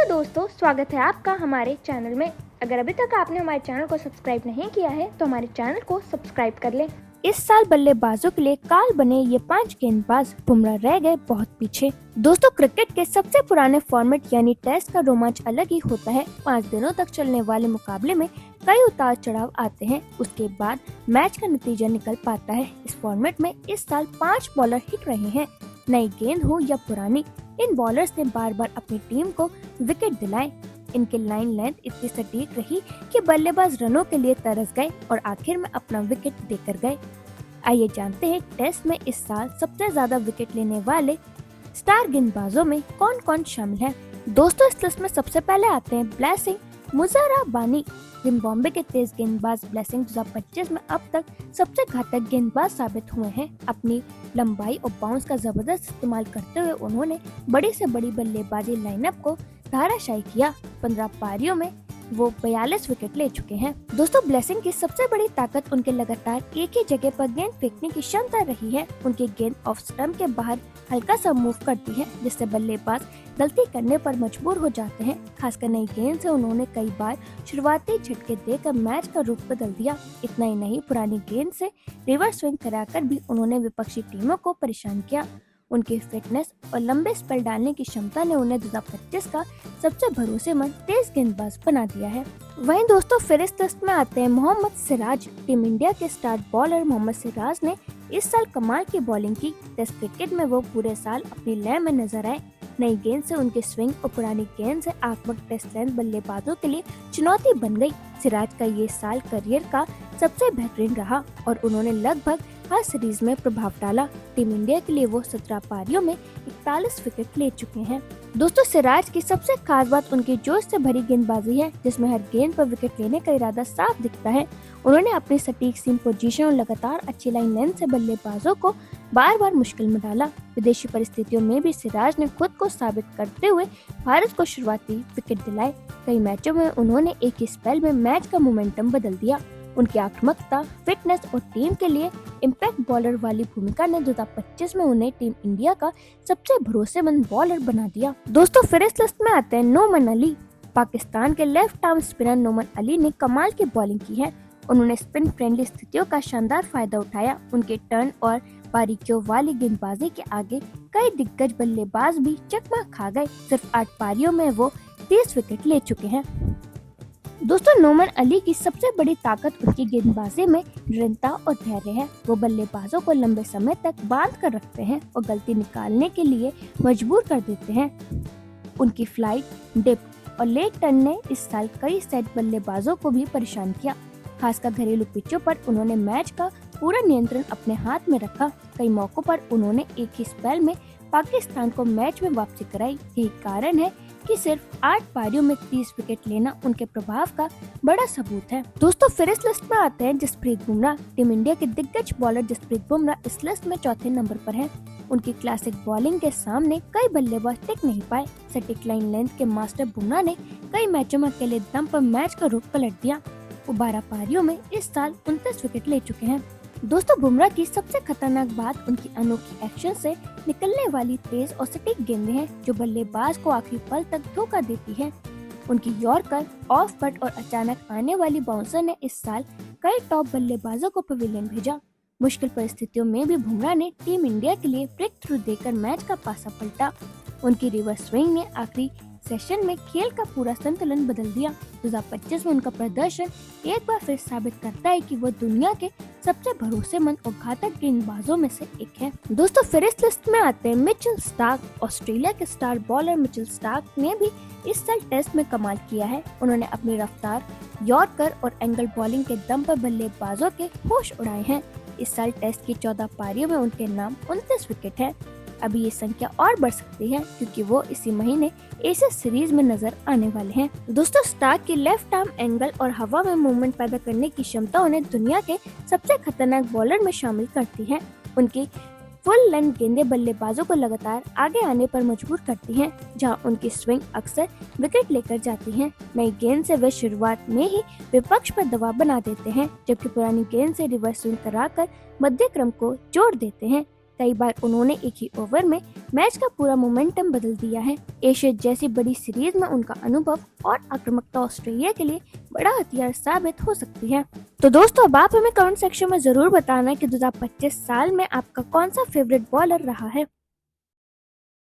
Hello दोस्तों, स्वागत है आपका हमारे चैनल में। अगर अभी तक आपने हमारे चैनल को सब्सक्राइब नहीं किया है तो हमारे चैनल को सब्सक्राइब कर लें। इस साल बल्लेबाजों के लिए काल बने ये 5 गेंदबाज बुमराह रह गए बहुत पीछे। दोस्तों, क्रिकेट के सबसे पुराने फॉर्मेट यानी टेस्ट का रोमांच अलग ही होता है। 5 दिनों तक चलने वाले मुकाबले में कई उतार चढ़ाव आते हैं, उसके बाद मैच का नतीजा निकल पाता है। इस फॉर्मेट में इस साल 5 बॉलर हिट रहे हैं। नई गेंद हो या पुरानी, इन बॉलर्स ने बार बार अपनी टीम को विकेट दिलाए। इनकी लाइन लेंथ इतनी सटीक रही कि बल्लेबाज रनों के लिए तरस गए और आखिर में अपना विकेट देकर गए। आइए जानते हैं टेस्ट में इस साल सबसे ज्यादा विकेट लेने वाले स्टार गेंदबाजों में कौन कौन शामिल है। दोस्तों, इस लिस्ट में सबसे पहले आते हैं ब्लेसिंग मुजराबानी। जिम्बाब्वे के तेज गेंदबाज ब्लेसिंग 2025 में अब तक सबसे घातक गेंदबाज साबित हुए हैं। अपनी लंबाई और बाउंस का जबरदस्त इस्तेमाल करते हुए उन्होंने बड़ी से बड़ी बल्लेबाजी लाइनअप को धाराशायी किया। 15 पारियों में वो 42 विकेट ले चुके हैं। दोस्तों, ब्लेसिंग की सबसे बड़ी ताकत उनके लगातार एक ही जगह पर गेंद फेंकने की क्षमता रही है। उनकी गेंद ऑफ स्टंप के बाहर हल्का सा मूव करती है, जिससे बल्लेबाज गलती करने पर मजबूर हो जाते हैं। खासकर नई गेंद से उन्होंने कई बार शुरुआती झटके देकर मैच का रुख बदल दिया। इतना ही नहीं, पुरानी गेंद से रिवर्स स्विंग कराकर भी उन्होंने विपक्षी टीमों को परेशान किया। उनकी फिटनेस और लंबे स्पेल डालने की क्षमता ने उन्हें 2025 का सबसे भरोसेमंद तेज गेंदबाज बना दिया है। वहीं दोस्तों, फिर इस लिस्ट में आते हैं मोहम्मद सिराज। टीम इंडिया के स्टार बॉलर मोहम्मद सिराज ने इस साल कमाल की बॉलिंग की। टेस्ट क्रिकेट में वो पूरे साल अपनी लय में नजर आए। नई गेंद से उनके स्विंग और पुरानी गेंद से आक्रामक टेस्ट लेंथ बल्लेबाजों के लिए चुनौती बन गई। सिराज का ये साल करियर का सबसे बेहतरीन रहा और उन्होंने लगभग हर सीरीज में प्रभाव डाला। टीम इंडिया के लिए वो 17 पारियों में 41 विकेट ले चुके हैं। दोस्तों, सिराज की सबसे खास बात उनकी जोश से भरी गेंदबाजी है, जिसमें हर गेंद पर विकेट लेने का इरादा साफ दिखता है। उन्होंने अपनी सटीक सीम पोजीशन और लगातार अच्छी लाइन लेंथ से बल्लेबाजों को बार बार मुश्किल में डाला। विदेशी परिस्थितियों में भी सिराज ने खुद को साबित करते हुए भारत को शुरुआती विकेट दिलाए। कई मैचों में उन्होंने एक ही स्पेल में मैच का मोमेंटम बदल दिया। उनकी आक्रामकता, फिटनेस और टीम के लिए इम्पैक्ट बॉलर वाली भूमिका ने 2025 में उन्हें टीम इंडिया का सबसे भरोसेमंद बॉलर बना दिया। दोस्तों, फिर इस लिस्ट में आते हैं नोमान अली। पाकिस्तान के left arm spinner Noman Ali ने कमाल की बॉलिंग की है। उन्होंने स्पिन फ्रेंडली स्थितियों का शानदार फायदा उठाया। उनके टर्न और बारीकियों वाली गेंदबाजी के आगे कई दिग्गज बल्लेबाज भी चकमा खा गए। सिर्फ 8 पारियों में वो 30 विकेट ले चुके हैं। दोस्तों, नोमान अली की सबसे बड़ी ताकत उनकी गेंदबाजी में दृढ़ता और धैर्य है। वो बल्लेबाजों को लंबे समय तक बांध कर रखते हैं और गलती निकालने के लिए मजबूर कर देते हैं। उनकी फ्लाइट, डिप और लेग टर्न ने इस साल कई सेट बल्लेबाजों को भी परेशान किया। खासकर घरेलू पिचों पर उन्होंने मैच का पूरा नियंत्रण अपने हाथ में रखा। कई मौकों पर उन्होंने एक ही स्पेल में पाकिस्तान को मैच में वापसी कराई। यही कारण है कि सिर्फ 8 पारियों में 30 विकेट लेना उनके प्रभाव का बड़ा सबूत है। दोस्तों, फिर इस लिस्ट में आते हैं जसप्रीत बुमराह। टीम इंडिया के दिग्गज बॉलर जसप्रीत बुमराह इस लिस्ट में चौथे नंबर पर हैं। उनकी क्लासिक बॉलिंग के सामने कई बल्लेबाज टिक नहीं पाए। सटीक लाइन लेंथ के मास्टर बुमराह ने कई मैचों में अकेले दम पर मैच का रुख पलट दिया। वो 12 पारियों में इस साल 29 विकेट ले चुके हैं। दोस्तों, बुमराह की सबसे खतरनाक बात उनकी अनोखी एक्शन से निकलने वाली तेज और सटीक गेंदें हैं, जो बल्लेबाज को आखिरी पल तक धोखा देती है। उनकी यॉर्कर, ऑफ कट और अचानक आने वाली बाउंसर ने इस साल कई टॉप बल्लेबाजों को पवेलियन भेजा। मुश्किल परिस्थितियों में भी बुमराह ने टीम इंडिया के लिए ब्रेक थ्रू देकर मैच का पासा पलटा। उनकी रिवर्स स्विंग ने आखिरी सेशन में खेल का पूरा संतुलन बदल दिया। 2025 में उनका प्रदर्शन एक बार फिर साबित करता है कि वो दुनिया के सबसे भरोसेमंद और घातक गेंदबाजों में से एक है। दोस्तों, फिर इस लिस्ट में आते हैं मिचेल स्टार्क। ऑस्ट्रेलिया के स्टार बॉलर मिचेल स्टार्क ने भी इस साल टेस्ट में कमाल किया है। उन्होंने अपनी रफ्तार, यॉर्कर और एंगल बॉलिंग के दम पर बल्लेबाजों के होश उड़ाए हैं। इस साल टेस्ट की 14 पारियों में उनके नाम 29 विकेट है। अभी ये संख्या और बढ़ सकती है क्योंकि वो इसी महीने एशिया सीरीज में नजर आने वाले हैं। दोस्तों, स्टार्क की लेफ्ट आर्म एंगल और हवा में मूवमेंट पैदा करने की क्षमता उन्हें दुनिया के सबसे खतरनाक बॉलर में शामिल करती है। उनकी फुल लेंथ गेंदें बल्लेबाजों को लगातार आगे आने पर मजबूर करती हैं, जहां उनकी स्विंग अक्सर विकेट लेकर जाती है। नई गेंद से वे शुरुआत में ही विपक्ष पर दबाव बना देते हैं, जबकि पुरानी गेंद से रिवर्स स्विंग कराकर मध्य क्रम को जोड़ देते हैं। कई बार उन्होंने एक ही ओवर में मैच का पूरा मोमेंटम बदल दिया है। एशियड जैसी बड़ी सीरीज में उनका अनुभव और आक्रामकता ऑस्ट्रेलिया के लिए बड़ा हथियार साबित हो सकती है। तो दोस्तों, अब आप हमें कमेंट सेक्शन में जरूर बताना कि 2025 साल में आपका कौन सा फेवरेट बॉलर रहा है।